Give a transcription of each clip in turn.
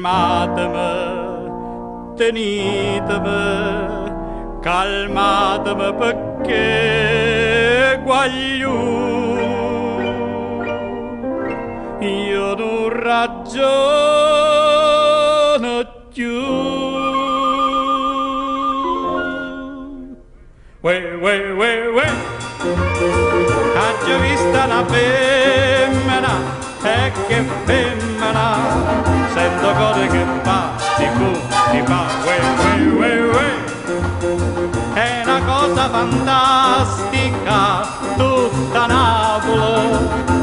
fermatemi, tenitemi, calmatemi perché guagliù io non ragiono più. Uè, ha già vista una femmina, e che femmina, sento cose che fa, di fa, uè. È una cosa fantastica, tutta Napoli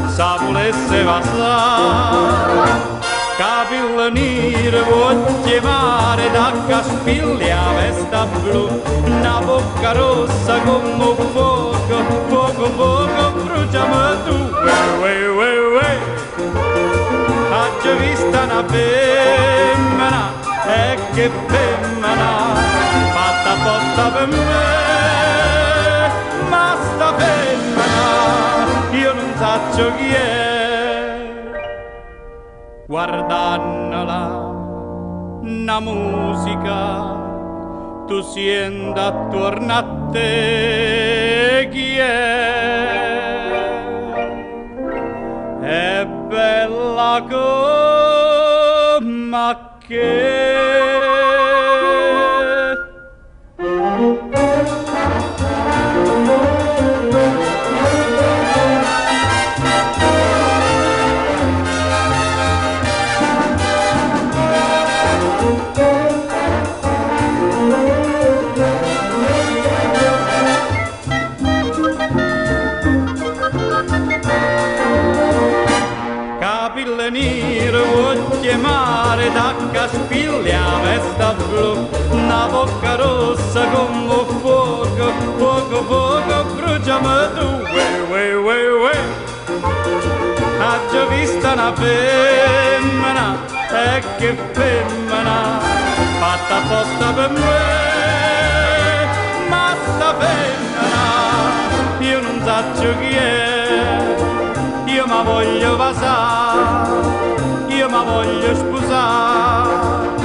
sa volesse passare. Capello nero, occhi mare, da caspiglia, vesta blu, una bocca rossa come fuoco, bruciami tu, uè. Ha già vista una femmina, e che femmina, fatta apposta per me, ma sta femmina io non saccio chi è. Guardandola, una musica, tu senti attorno a te chi è bella come che. Capello nero, occhi mare, tacca spiglia, vesta blu, una bocca rossa come fuoco, bruciami tu, uè. Ha già vista una femmina, e che femmina, fatta apposta per me, ma sta femmina io non saccio chi è. Io ma voglio passare, io ma voglio sposare.